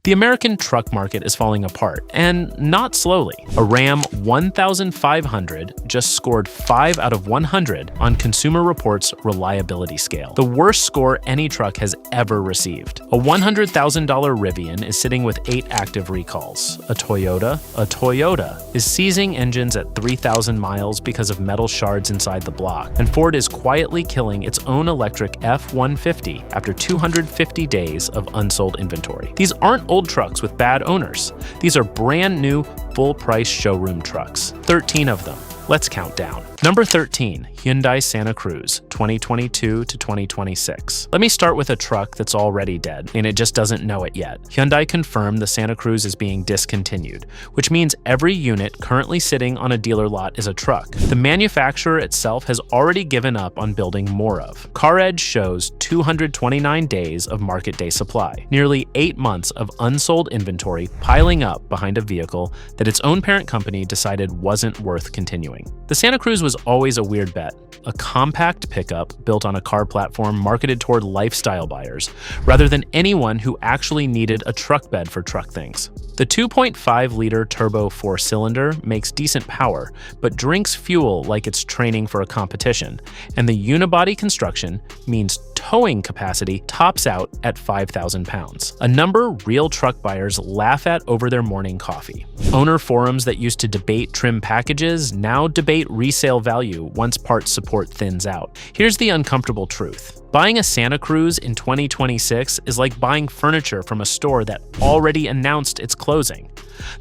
The American truck market is falling apart, and not slowly. A Ram 1500 just scored 5 out of 100 on Consumer Reports' reliability scale, the worst score any truck has ever received. A $100,000 Rivian is sitting with 8 active recalls. A Toyota is seizing engines at 3,000 miles because of metal shards inside the block, and Ford is quietly killing its own electric F-150 after 250 days of unsold inventory. These aren't old trucks with bad owners. These are brand new, full-price showroom trucks. 13 of them. Let's count down. Number 13, Hyundai Santa Cruz, 2022 to 2026. Let me start with a truck that's already dead, and it just doesn't know it yet. Hyundai confirmed the Santa Cruz is being discontinued, which means every unit currently sitting on a dealer lot is a truck. The manufacturer itself has already given up on building more of. CarEdge shows 229 days of market day supply, nearly 8 months of unsold inventory piling up behind a vehicle that its own parent company decided wasn't worth continuing. The Santa Cruz was always a weird bet, a compact pickup built on a car platform marketed toward lifestyle buyers, rather than anyone who actually needed a truck bed for truck things. The 2.5-liter turbo 4-cylinder makes decent power, but drinks fuel like it's training for a competition, and the unibody construction means towing capacity tops out at 5,000 pounds, a number real truck buyers laugh at over their morning coffee. Owner forums that used to debate trim packages now debate resale value once parts support thins out. Here's the uncomfortable truth. Buying a Santa Cruz in 2026 is like buying furniture from a store that already announced it's closing.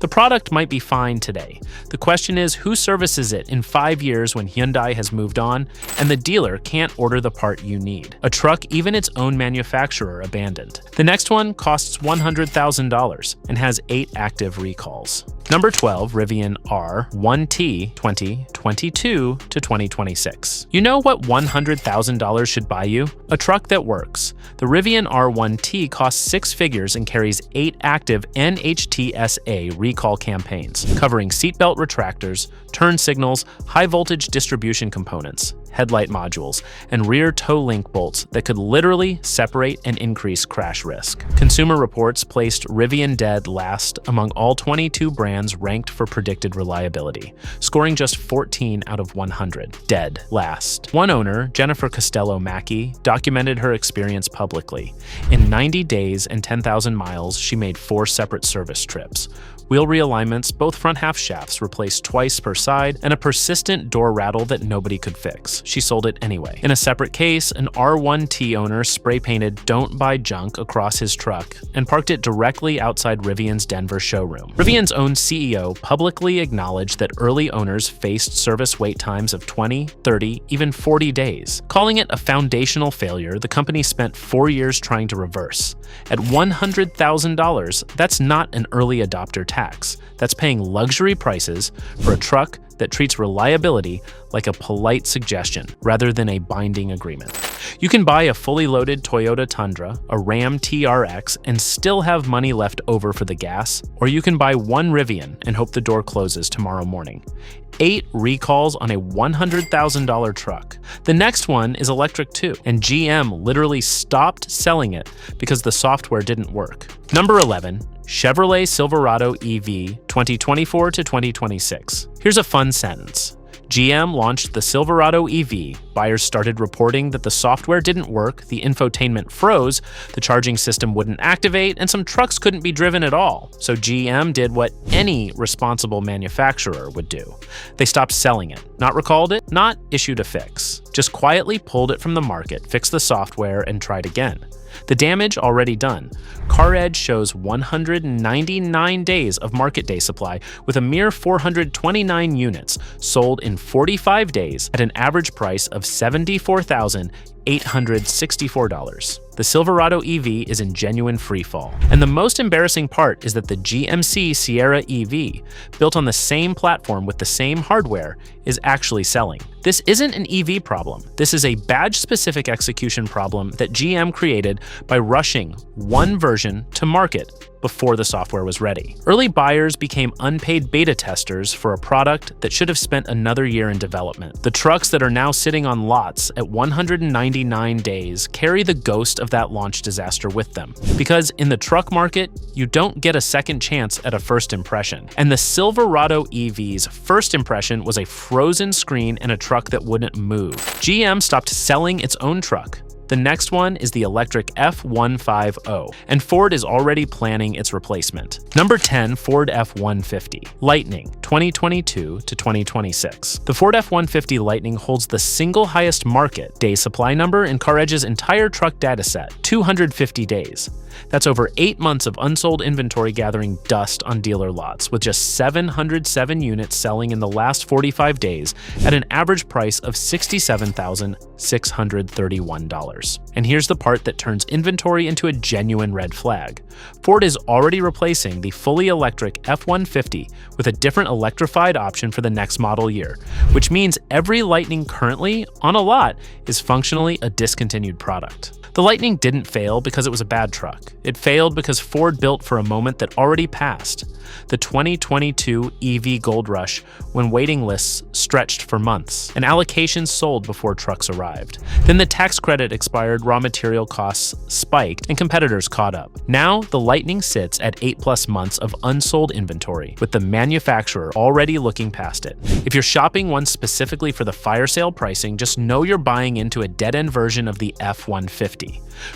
The product might be fine today. The question is, who services it in 5 years when Hyundai has moved on and the dealer can't order the part you need? A truck even its own manufacturer abandoned. The next one costs $100,000 and has 8 active recalls. Number 12, Rivian R1T, 2022 to 2026. You know what $100,000 should buy you? A truck that works. The Rivian R1T costs 6 figures and carries 8 active NHTSA recall campaigns, covering seatbelt retractors, turn signals, high-voltage distribution components, headlight modules, and rear toe link bolts that could literally separate and increase crash risk. Consumer Reports placed Rivian dead last among all 22 brands ranked for predicted reliability, scoring just 14 out of 100. Dead last. One owner, Jennifer Costello-Mackey, documented her experience publicly. In 90 days and 10,000 miles, she made 4 separate service trips. Wheel realignments, both front half shafts replaced twice per side, and a persistent door rattle that nobody could fix. She sold it anyway. In a separate case, an R1T owner spray-painted "Don't Buy Junk" across his truck and parked it directly outside Rivian's Denver showroom. Rivian's own CEO publicly acknowledged that early owners faced service wait times of 20, 30, even 40 days. Calling it a foundational failure, the company spent 4 years trying to reverse. At $100,000, that's not an early adopter tax. That's paying luxury prices for a truck that treats reliability like a polite suggestion rather than a binding agreement. You can buy a fully loaded Toyota Tundra, a Ram TRX, and still have money left over for the gas, or you can buy one Rivian and hope the door closes tomorrow morning. 8 recalls on a $100,000 truck. The next one is electric too, and GM literally stopped selling it because the software didn't work. Number 11, Chevrolet Silverado EV, 2024 to 2026. Here's a fun sentence. GM launched the Silverado EV. Buyers started reporting that the software didn't work, the infotainment froze, the charging system wouldn't activate, and some trucks couldn't be driven at all. So GM did what any responsible manufacturer would do. They stopped selling it, not recalled it, not issued a fix. Just quietly pulled it from the market, fixed the software, and tried again. The damage already done. CarEdge shows 199 days of market day supply with a mere 429 units sold in 45 days at an average price of $74,864. The Silverado EV is in genuine freefall. And the most embarrassing part is that the GMC Sierra EV, built on the same platform with the same hardware, is actually selling. This isn't an EV problem. This is a badge-specific execution problem that GM created by rushing one version to market before the software was ready. Early buyers became unpaid beta testers for a product that should have spent another year in development. The trucks that are now sitting on lots at 199 days carry the ghost of that launch disaster with them. Because in the truck market, you don't get a second chance at a first impression. And the Silverado EV's first impression was a frozen screen and a truck that wouldn't move. GM stopped selling its own truck. The next one is the electric F-150, and Ford is already planning its replacement. Number 10, Ford F-150. Lightning, 2022 to 2026. The Ford F-150 Lightning holds the single highest market day supply number in CarEdge's entire truck dataset, 250 days. That's over 8 months of unsold inventory gathering dust on dealer lots, with just 707 units selling in the last 45 days at an average price of $67,631. And here's the part that turns inventory into a genuine red flag. Ford is already replacing the fully electric F-150 with a different electrified option for the next model year, which means every Lightning currently on a lot is functionally a discontinued product. The Lightning didn't fail because it was a bad truck. It failed because Ford built for a moment that already passed. The 2022 EV gold rush, when waiting lists stretched for months, and allocations sold before trucks arrived. Then the tax credit expired, raw material costs spiked, and competitors caught up. Now, the Lightning sits at 8+ months of unsold inventory, with the manufacturer already looking past it. If you're shopping one specifically for the fire sale pricing, just know you're buying into a dead-end version of the F-150.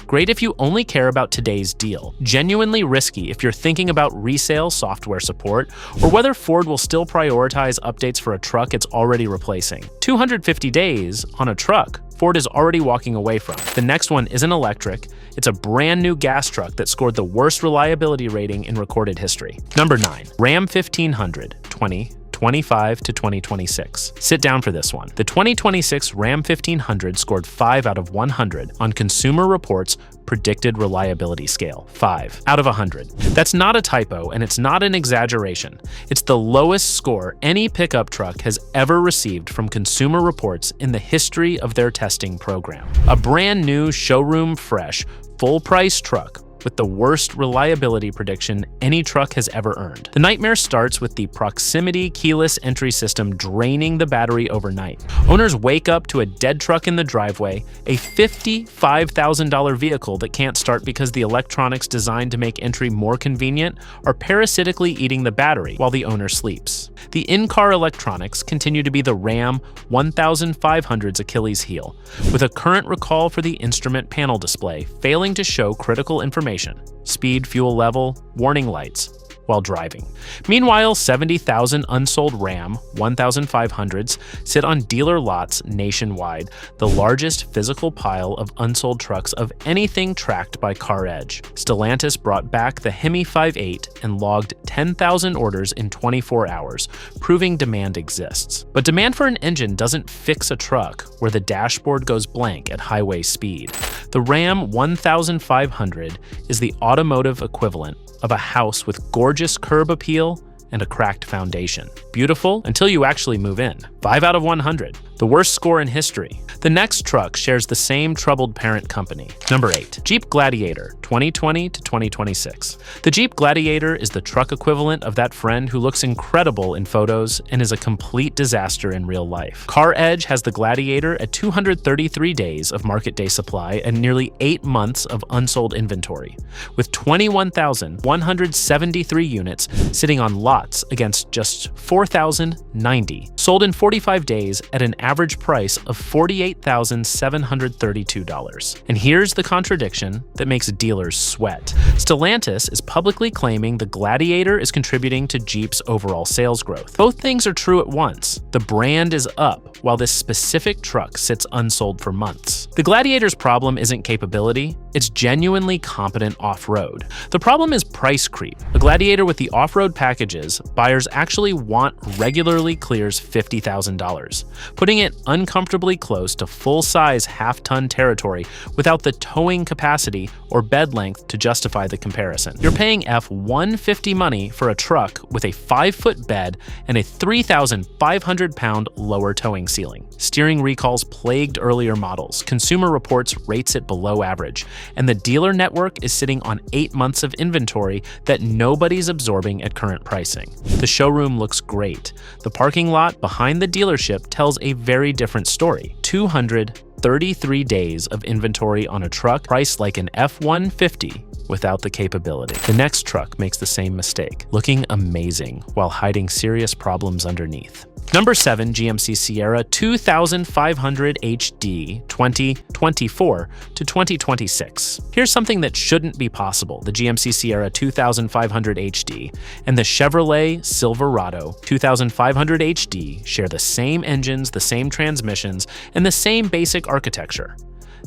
Great if you only care about today's deal. Genuinely risky if you're thinking about resale software support, or whether Ford will still prioritize updates for a truck it's already replacing. 250 days on a truck Ford is already walking away from. The next one isn't electric, it's a brand new gas truck that scored the worst reliability rating in recorded history. Number 9, Ram 1500, 2025 to 2026. Sit down for this one. The 2026 Ram 1500 scored 5 out of 100 on Consumer Reports' predicted reliability scale, 5 out of 100. That's not a typo, and it's not an exaggeration. It's the lowest score any pickup truck has ever received from Consumer Reports in the history of their testing program. A brand new showroom fresh, full-price truck with the worst reliability prediction any truck has ever earned. The nightmare starts with the proximity keyless entry system draining the battery overnight. Owners wake up to a dead truck in the driveway, a $55,000 vehicle that can't start because the electronics designed to make entry more convenient are parasitically eating the battery while the owner sleeps. The in-car electronics continue to be the Ram 1500's Achilles heel, with a current recall for the instrument panel display failing to show critical information: speed, fuel level, warning lights, while driving. Meanwhile, 70,000 unsold Ram 1500s sit on dealer lots nationwide, the largest physical pile of unsold trucks of anything tracked by CarEdge. Stellantis brought back the Hemi 5.8 and logged 10,000 orders in 24 hours, proving demand exists. But demand for an engine doesn't fix a truck where the dashboard goes blank at highway speed. The Ram 1500 is the automotive equivalent of a house with gorgeous curb appeal and a cracked foundation. Beautiful until you actually move in. 5 out of 100, the worst score in history. The next truck shares the same troubled parent company. Number 8, Jeep Gladiator, 2020 to 2026. The Jeep Gladiator is the truck equivalent of that friend who looks incredible in photos and is a complete disaster in real life. CarEdge has the Gladiator at 233 days of market day supply and nearly 8 months of unsold inventory, with 21,173 units sitting on lots against just 4,090, sold in 45 days at an average price of $48,732. And here's the contradiction that makes dealers sweat. Stellantis is publicly claiming the Gladiator is contributing to Jeep's overall sales growth. Both things are true at once. The brand is up, while this specific truck sits unsold for months. The Gladiator's problem isn't capability, it's genuinely competent off-road. The problem is price creep. A Gladiator with the off-road packages buyers actually want regularly clears $50,000, putting it uncomfortably close to full-size half-ton territory without the towing capacity or bed length to justify the comparison. You're paying F-150 money for a truck with a 5-foot bed and a 3,500-pound lower towing ceiling. Steering recalls plagued earlier models. Consumer Reports rates it below average. And the dealer network is sitting on 8 months of inventory that nobody's absorbing at current pricing. The showroom looks great. The parking lot behind the dealership tells a very different story. 233 days of inventory on a truck priced like an F-150 without the capability. The next truck makes the same mistake, looking amazing while hiding serious problems underneath. Number 7, GMC Sierra 2500 HD 2024 to 2026. Here's something that shouldn't be possible. The GMC Sierra 2500 HD and the Chevrolet Silverado 2500 HD share the same engines, the same transmissions, and the same basic architecture.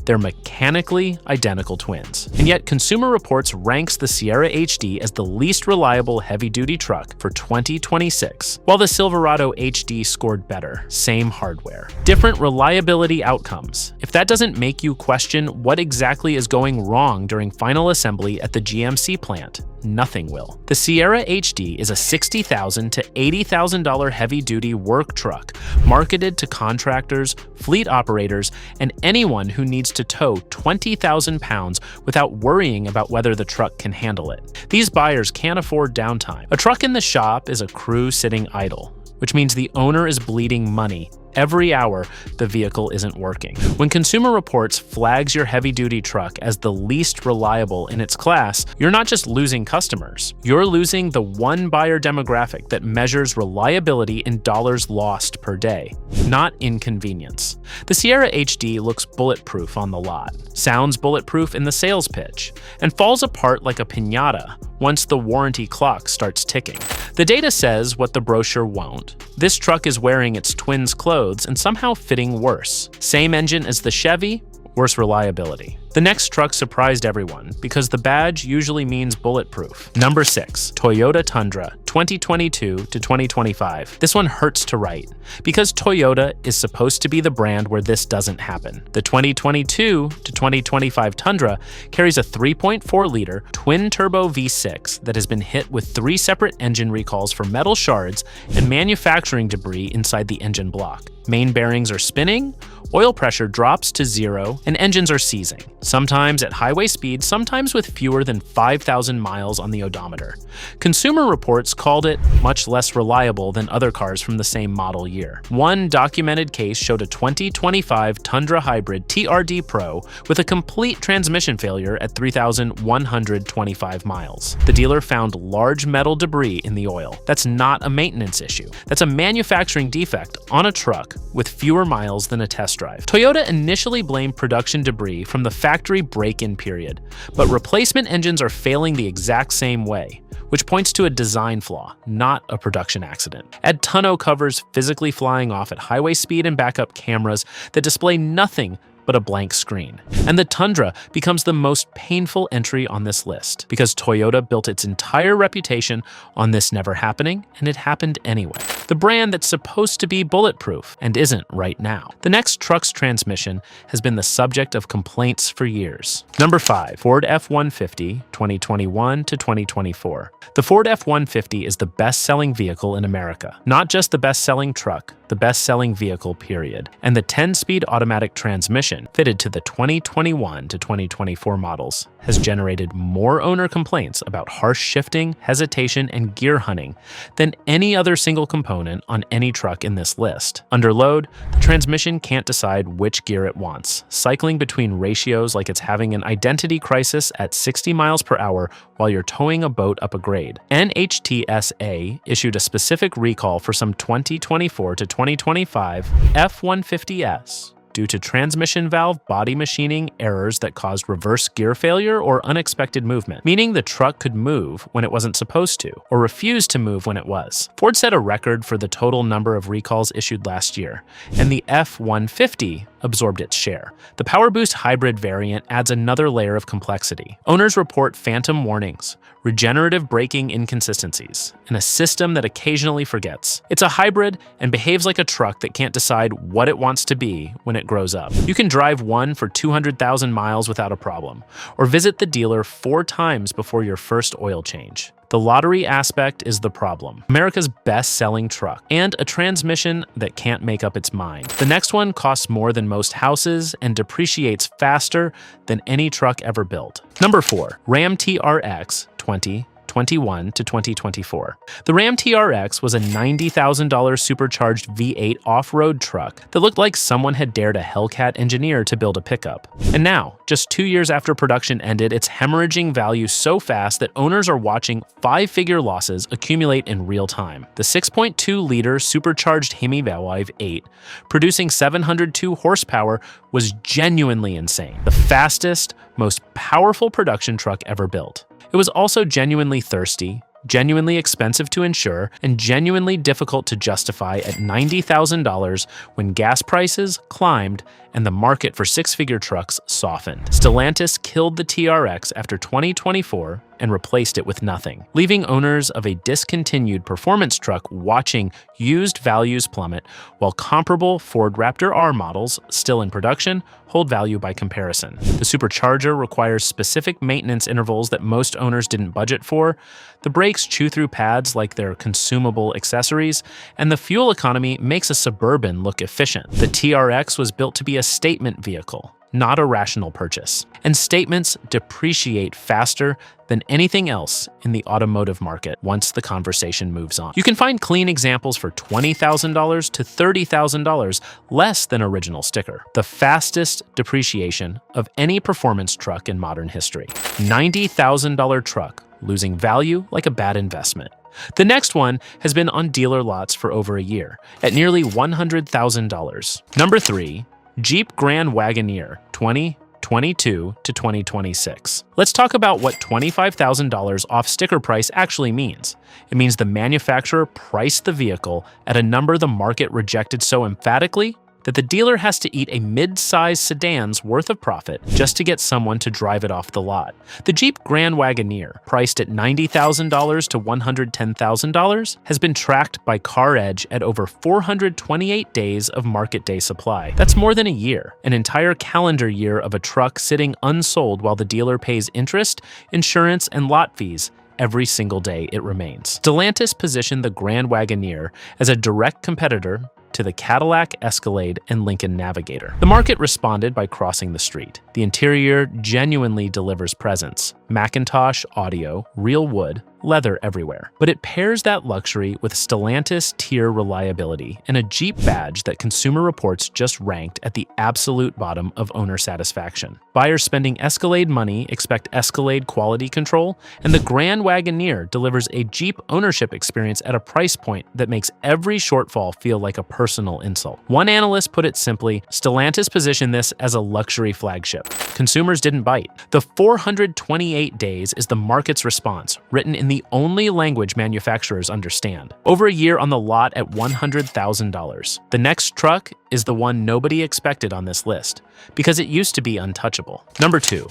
They're mechanically identical twins. And yet Consumer Reports ranks the Sierra HD as the least reliable heavy-duty truck for 2026, while the Silverado HD scored better. Same hardware. Different reliability outcomes. If that doesn't make you question what exactly is going wrong during final assembly at the GMC plant, nothing will. The Sierra HD is a $60,000 to $80,000 heavy-duty work truck marketed to contractors, fleet operators, and anyone who needs to tow 20,000 pounds without worrying about whether the truck can handle it. These buyers can't afford downtime. A truck in the shop is a Cruz sitting idle, which means the owner is bleeding money every hour the vehicle isn't working. When Consumer Reports flags your heavy-duty truck as the least reliable in its class, you're not just losing customers, you're losing the one buyer demographic that measures reliability in dollars lost per day, not inconvenience. The Sierra HD looks bulletproof on the lot, sounds bulletproof in the sales pitch, and falls apart like a piñata once the warranty clock starts ticking. The data says what the brochure won't. This truck is wearing its twins' clothes and somehow fitting worse. Same engine as the Chevy, worse reliability. The next truck surprised everyone because the badge usually means bulletproof. Number 6, Toyota Tundra 2022 to 2025. This one hurts to write because Toyota is supposed to be the brand where this doesn't happen. The 2022 to 2025 Tundra carries a 3.4-liter twin-turbo V6 that has been hit with 3 separate engine recalls for metal shards and manufacturing debris inside the engine block. Main bearings are spinning, oil pressure drops to 0, and engines are seizing, sometimes at highway speed, sometimes with fewer than 5,000 miles on the odometer. Consumer Reports called it much less reliable than other cars from the same model year. One documented case showed a 2025 Tundra Hybrid TRD Pro with a complete transmission failure at 3,125 miles. The dealer found large metal debris in the oil. That's not a maintenance issue. That's a manufacturing defect on a truck with fewer miles than a test drive. Toyota initially blamed production debris from the factory break-in period, but replacement engines are failing the exact same way, which points to a design flaw, not a production accident. Add tonneau covers physically flying off at highway speed and backup cameras that display nothing but a blank screen. And the Tundra becomes the most painful entry on this list because Toyota built its entire reputation on this never happening, and it happened anyway. The brand that's supposed to be bulletproof and isn't right now. The next truck's transmission has been the subject of complaints for years. Number 5, Ford F-150 2021 to 2024. The Ford F-150 is the best-selling vehicle in America. Not just the best-selling truck, the best-selling vehicle, period. And the 10-speed automatic transmission fitted to the 2021 to 2024 models has generated more owner complaints about harsh shifting, hesitation, and gear hunting than any other single component on any truck in this list. Under load, the transmission can't decide which gear it wants, cycling between ratios like it's having an identity crisis at 60 miles per hour while you're towing a boat up a grade. NHTSA issued a specific recall for some 2024 to 2025 F-150S due to transmission valve body machining errors that caused reverse gear failure or unexpected movement, meaning the truck could move when it wasn't supposed to, or refuse to move when it was. Ford set a record for the total number of recalls issued last year, and the F-150 absorbed its share. The PowerBoost hybrid variant adds another layer of complexity. Owners report phantom warnings, regenerative braking inconsistencies, and a system that occasionally forgets. It's a hybrid and behaves like a truck that can't decide what it wants to be when it grows up. You can drive one for 200,000 miles without a problem, or visit the dealer 4 times before your first oil change. The lottery aspect is the problem. America's best-selling truck, and a transmission that can't make up its mind. The next one costs more than most houses and depreciates faster than any truck ever built. Number 4, Ram TRX 2021 to 2024. The Ram TRX was a $90,000 supercharged V8 off-road truck that looked like someone had dared a Hellcat engineer to build a pickup. And now, just 2 years after production ended, it's hemorrhaging value so fast that owners are watching five-figure losses accumulate in real time. The 6.2-liter supercharged Hemi V8, producing 702 horsepower, was genuinely insane. The fastest, most powerful production truck ever built. It was also genuinely thirsty, genuinely expensive to insure, and genuinely difficult to justify at $90,000 when gas prices climbed and the market for six-figure trucks softened. Stellantis killed the TRX after 2024 and replaced it with nothing, leaving owners of a discontinued performance truck watching used values plummet while comparable Ford Raptor R models, still in production, hold value by comparison. The supercharger requires specific maintenance intervals that most owners didn't budget for, the brakes chew through pads like they're consumable accessories, and the fuel economy makes a Suburban look efficient. The TRX was built to be a statement vehicle, not a rational purchase. And statements depreciate faster than anything else in the automotive market once the conversation moves on. You can find clean examples for $20,000 to $30,000 less than original sticker. The fastest depreciation of any performance truck in modern history. $90,000 truck losing value like a bad investment. The next one has been on dealer lots for over a year at nearly $100,000. Number 3, Jeep Grand Wagoneer 2022 to 2026. Let's talk about what $25,000 off sticker price actually means. It means the manufacturer priced the vehicle at a number the market rejected so emphatically that the dealer has to eat a mid-size sedan's worth of profit just to get someone to drive it off the lot. The Jeep Grand Wagoneer, priced at $90,000 to $110,000, has been tracked by CarEdge at over 428 days of market day supply. That's more than a year, an entire calendar year of a truck sitting unsold while the dealer pays interest, insurance, and lot fees every single day it remains. Stellantis positioned the Grand Wagoneer as a direct competitor to the Cadillac Escalade and Lincoln Navigator. The market responded by crossing the street. The interior genuinely delivers presence. Macintosh audio, real wood, leather everywhere. But it pairs that luxury with Stellantis tier reliability and a Jeep badge that Consumer Reports just ranked at the absolute bottom of owner satisfaction. Buyers spending Escalade money expect Escalade quality control, and the Grand Wagoneer delivers a Jeep ownership experience at a price point that makes every shortfall feel like a personal insult. One analyst put it simply, Stellantis positioned this as a luxury flagship. Consumers didn't bite. The 428 days is the market's response, written in the only language manufacturers understand. Over a year on the lot at $100,000. The next truck is the one nobody expected on this list, because it used to be untouchable. Number 2,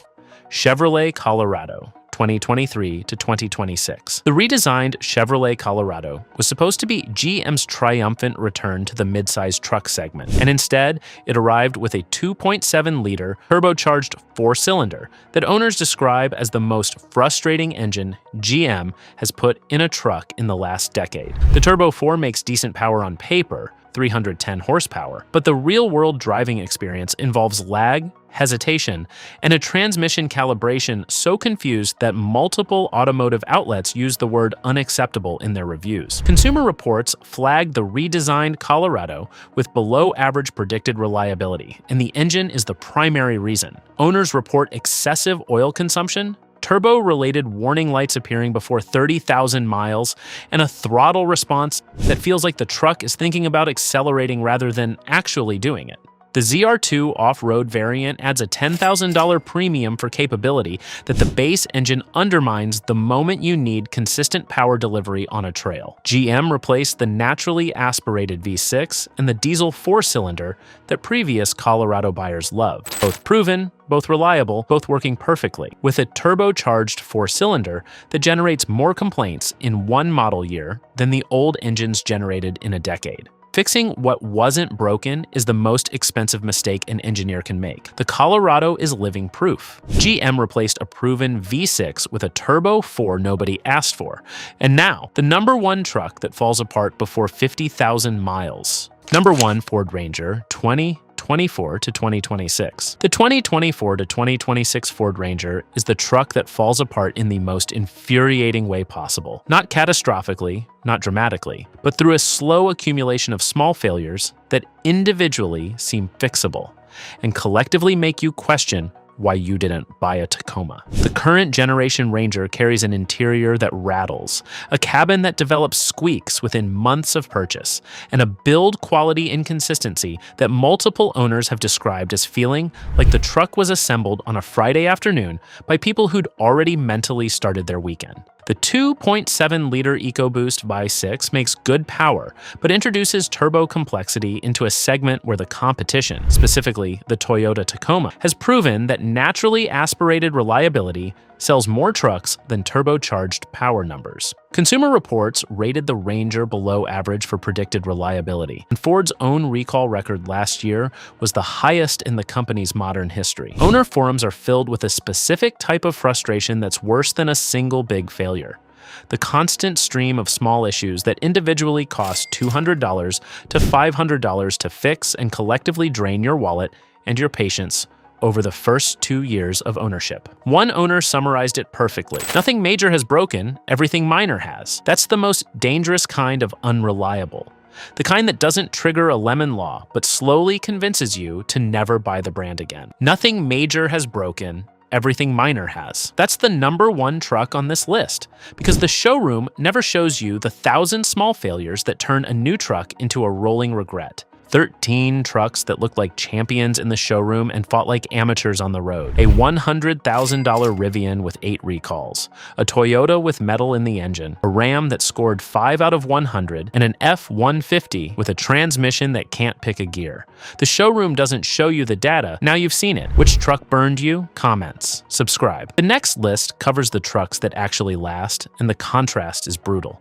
Chevrolet Colorado 2023 to 2026. The redesigned Chevrolet Colorado was supposed to be GM's triumphant return to the midsize truck segment, and instead, it arrived with a 2.7-liter turbocharged four-cylinder that owners describe as the most frustrating engine GM has put in a truck in the last decade. The Turbo 4 makes decent power on paper, 310 horsepower, but the real-world driving experience involves lag, hesitation, and a transmission calibration so confused that multiple automotive outlets use the word unacceptable in their reviews. Consumer Reports flagged the redesigned Colorado with below-average predicted reliability, and the engine is the primary reason. Owners report excessive oil consumption, turbo-related warning lights appearing before 30,000 miles, and a throttle response that feels like the truck is thinking about accelerating rather than actually doing it. The ZR2 off-road variant adds a $10,000 premium for capability that the base engine undermines the moment you need consistent power delivery on a trail. GM replaced the naturally aspirated V6 and the diesel four-cylinder that previous Colorado buyers loved. Both proven, both reliable, both working perfectly, with a turbocharged four-cylinder that generates more complaints in one model year than the old engines generated in a decade. Fixing what wasn't broken is the most expensive mistake an engineer can make. The Colorado is living proof. GM replaced a proven V6 with a turbo 4 nobody asked for, and now the #1 truck that falls apart before 50,000 miles. Number 1, Ford Ranger, 2024 to 2026. The 2024 to 2026 Ford Ranger is the truck that falls apart in the most infuriating way possible. Not catastrophically, not dramatically, but through a slow accumulation of small failures that individually seem fixable and collectively make you question why you didn't buy a Tacoma. The current generation Ranger carries an interior that rattles, a cabin that develops squeaks within months of purchase, and a build quality inconsistency that multiple owners have described as feeling like the truck was assembled on a Friday afternoon by people who'd already mentally started their weekend. The 2.7-liter EcoBoost V6 makes good power, but introduces turbo complexity into a segment where the competition, specifically the Toyota Tacoma, has proven that naturally aspirated reliability sells more trucks than turbocharged power numbers. Consumer Reports rated the Ranger below average for predicted reliability, and Ford's own recall record last year was the highest in the company's modern history. Owner forums are filled with a specific type of frustration that's worse than a single big failure: the constant stream of small issues that individually cost $200 to $500 to fix and collectively drain your wallet and your patience over the first 2 years of ownership. One owner summarized it perfectly: nothing major has broken, everything minor has. That's the most dangerous kind of unreliable. The kind that doesn't trigger a lemon law, but slowly convinces you to never buy the brand again. Nothing major has broken, everything minor has. That's the #1 truck on this list, because the showroom never shows you the 1,000 small failures that turn a new truck into a rolling regret. 13 trucks that looked like champions in the showroom and fought like amateurs on the road. A $100,000 Rivian with 8 recalls. A Toyota with metal in the engine. A Ram that scored 5 out of 100. And an F-150 with a transmission that can't pick a gear. The showroom doesn't show you the data. Now you've seen it. Which truck burned you? Comments. Subscribe. The next list covers the trucks that actually last, and the contrast is brutal.